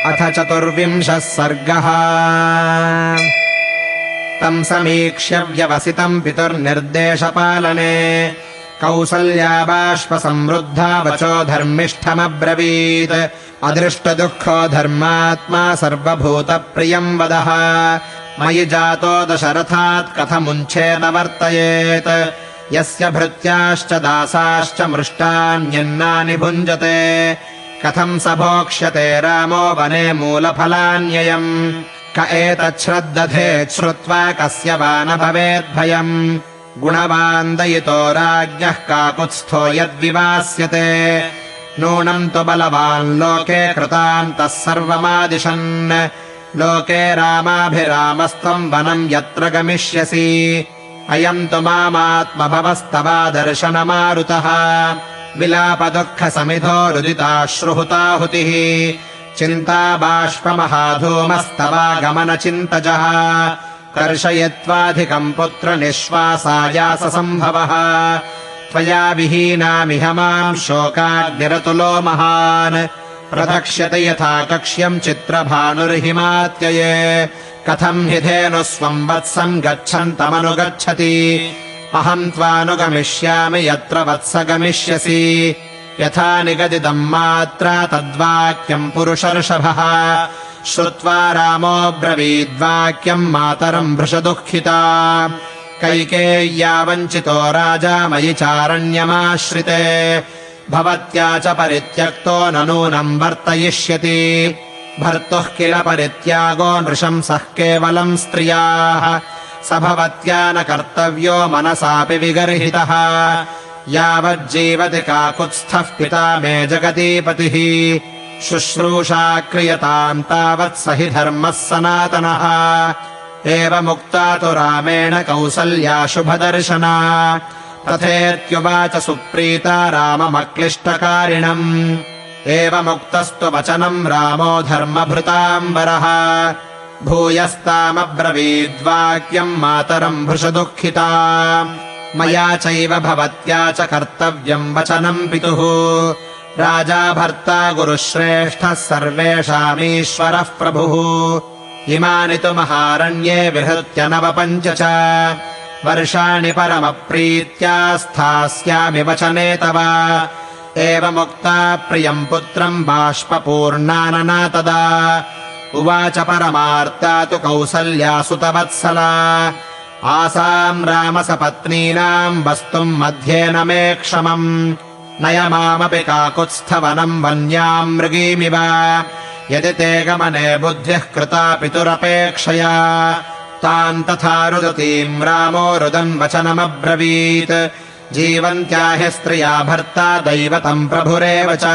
अथ 24 सर्गः। तम् समीक्ष्य व्यवसितम् पितुर्निर्देशपालने कौसल्या बाष्पसमृद्धा वचो धर्मिष्ठमब्रवीत्। अदृष्टदुःखो धर्मात्मा सर्वभूतप्रियम् वदः। मयि जातो दशरथात् कथमुञ्छेन वर्तयेत्। यस्य भृत्याश्च दासाश्च मृष्टान्यन्नानि भुञ्जते कथम् स भोक्ष्यते रामो वने मूलफलान्ययम्। क एतच्छ्रद्दधेत् श्रुत्वा कस्य वा न भवेद्भयम्। गुणवान् दयितो राज्ञः काकुत्स्थो यद्विवास्यते। नूनम् तु बलवान् लोके कृतान्तः सर्वमादिशन्। लोके रामाभिरामस्त्वम् वनम् यत्र गमिष्यसि। अयम् तु मामात्मभवस्तवा दर्शनमारुतः। विलापदुःखसमिधो रुदिताश्रुहुताहुतिः। चिन्ता बाष्पमहाधूमस्तवागमनचिन्तजः। कर्षयित्वाधिकम् पुत्रनिःश्वासायाससम्भवः। त्वया विहीनामिह माम् शोकाग्निरतुलो महान्। प्रदक्ष्यते यथा कक्ष्यम् चित्रभानुर्हिमात्यये। कथम् हि धेनुस्वम् वत्सम् गच्छन्तमनुगच्छति। अहम् त्वानुगमिष्यामि यत्र वत्स गमिष्यसि। यथा निगदितम् मात्रा तद्वाक्यम् पुरुषर्षभः। श्रुत्वा रामो ब्रवीद्वाक्यम् मातरम् भृशदुःखिता। कैकेय्या वञ्चितो राजा मयि चारण्यमाश्रिते। भवत्या च परित्यक्तो न नूनम् वर्तयिष्यति। भर्तुः किल परित्यागो नृशंसः केवलम् स्त्रियाः। स भवत्या न कर्तव्यो मनसापि विगर्हितः। यावज्जीवति काकुत्स्थः पिता मे जगदीपतिः। शुश्रूषा क्रियताम् तावत् स हि धर्मः सनातनः। एवमुक्ता तु रामेण कौसल्या शुभदर्शना। तथेत्युवाच सुप्रीता राममक्लिष्टकारिणम्। एवमुक्तस्तु वचनम् रामो धर्मभृताम्बरः। भूयस्तामब्रवीद्वाक्यम् मातरम् भृशदुःखिता। मया चैव भवत्या च कर्तव्यम् वचनम् पितुः। राजा भर्ता गुरुश्रेष्ठः सर्वेषामीश्वरः प्रभुः। इमानि तु महारण्ये विहृत्य नवपञ्च च वर्षाणि परमप्रीत्या स्थास्यामि वचने तव। एवमुक्ता प्रियम् पुत्रम् बाष्पपूर्णानना तदा। उवाच परमार्ता तु कौसल्या सुतवत्सला। आसाम् रामसपत्नीनाम् वस्तुम् मध्ये न मे क्षमम्। नय मामपि काकुत्स्थवनम् वन्याम् मृगीमिव। यदि ते गमने बुद्धिः कृता पितुरपेक्षया। ताम् तथा रुदतीम् रामो रुदन् वचनमब्रवीत्। जीवन्त्या हि स्त्रिया भर्ता दैवतम् प्रभुरेव च।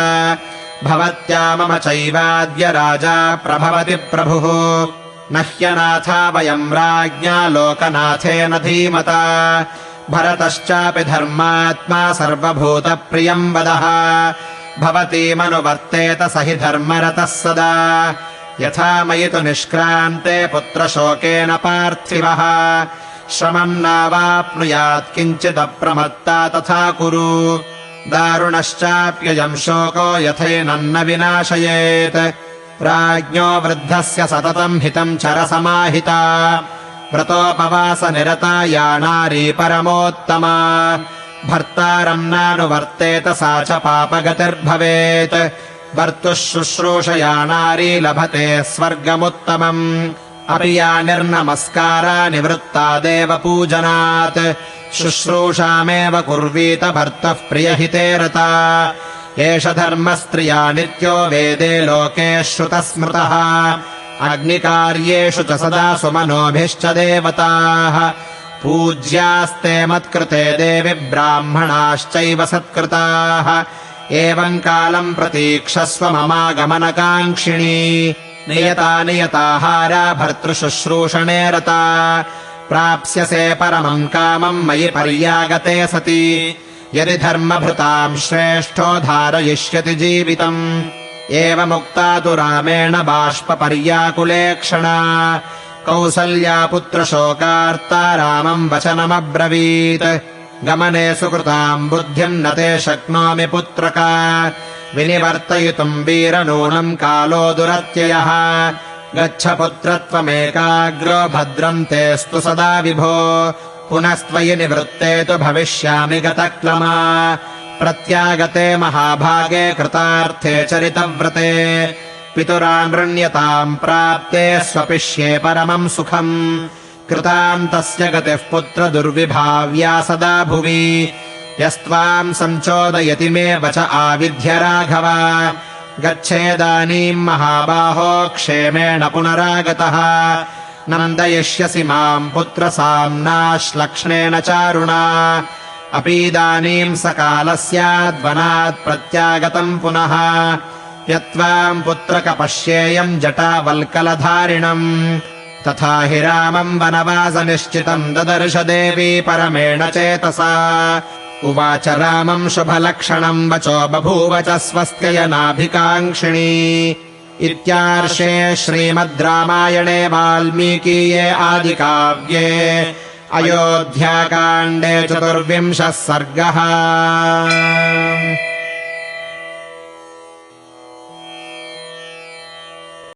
भवत्या मम चैवाद्य राजा प्रभवति प्रभुः। न ह्यनाथा वयम् राज्ञा लोकनाथेन धीमता। भरतश्चापि धर्मात्मा सर्वभूतप्रियम् वदः। भवतीमनुवर्तेत स हि धर्मरतः सदा। यथा मयि तु निष्क्रान्ते पुत्रशोकेन पार्थिवः। श्रमम् नावाप्नुयात् किञ्चिदप्रमत्ता तथा कुरु। दारुणश्चाप्ययम् शोको यथैनन्न विनाशयेत्। राज्ञो वृद्धस्य सततम् हितम् चरसमाहिता। व्रतोपवासनिरता या नारी परमोत्तमा। भर्तारम् नानुवर्तेत सा च पापगतिर्भवेत्। भर्तुः शुश्रूषया नारी लभते स्वर्गमुत्तमम्। अपि या निर्नमस्कारा निवृत्ता देवपूजनात्। शुश्रूषामेव कुर्वीत भर्तः प्रियहिते रता। एष धर्मस्त्रिया नित्यो वेदे लोके श्रुतस्मृतः। अग्निकार्येषु च सदा सुमनोभिश्च देवताः। पूज्यास्ते मत्कृते देवि ब्राह्मणाश्चैव सत्कृताः। एवम् कालम् प्रतीक्षस्व ममागमनकाङ्क्षिणी। नियता नियताहारा भर्तृशुश्रूषणे रता। प्राप्स्यसे परमम् कामम् मयि पर्यागते सति। यदि धर्मभृताम् श्रेष्ठो धारयिष्यति जीवितम्। एवमुक्ता तु रामेण बाष्पपर्याकुलेक्षणा। कौसल्या पुत्रशोकार्ता रामम् वचनमब्रवीत्। गमने सुकृताम् बुद्धिम् न ते शक्नोमि पुत्रका। विनिवर्तयितुम् वीरनूनम् कालो दुरत्ययः गच्छ पुत्रत्वमेकाग्रो भद्रम् तेऽस्तु सदा विभो पुनस्त्वयि निवृत्ते तु भविष्यामि गतक्लमा प्रत्यागते महाभागे कृतार्थे चरितव्रते पितुरानृण्यताम् प्राप्ते स्वपिष्ये परमम् सुखम् कृतान्तस्य गतिः पुत्र दुर्विभाव्या सदा भुवि यस्त्वाम् सञ्चोदयति मे वच आविध्य राघव गच्छेदानीम् महाबाहो क्षेमेण पुनरागतः नन्दयिष्यसि माम् पुत्रसाम्नाश्लक्ष्णेन चारुणा अपीदानीम् सकालस्याद्वनात् प्रत्यागतम् पुनः यत्त्वाम् पुत्रक पश्येयम् जटावल्कलधारिणम् तथा हि रामम् वनवासनिश्चितम् ददर्श देवी परमेण चेतसा उवाच रामम् शुभलक्षणम् वचो बभूव च स्वस्त्ययनाभिकाङ्क्षिणी इत्यार्षे श्रीमद् रामायणे वाल्मीकीये आदिकाव्ये अयोध्याकाण्डे 24 सर्गः।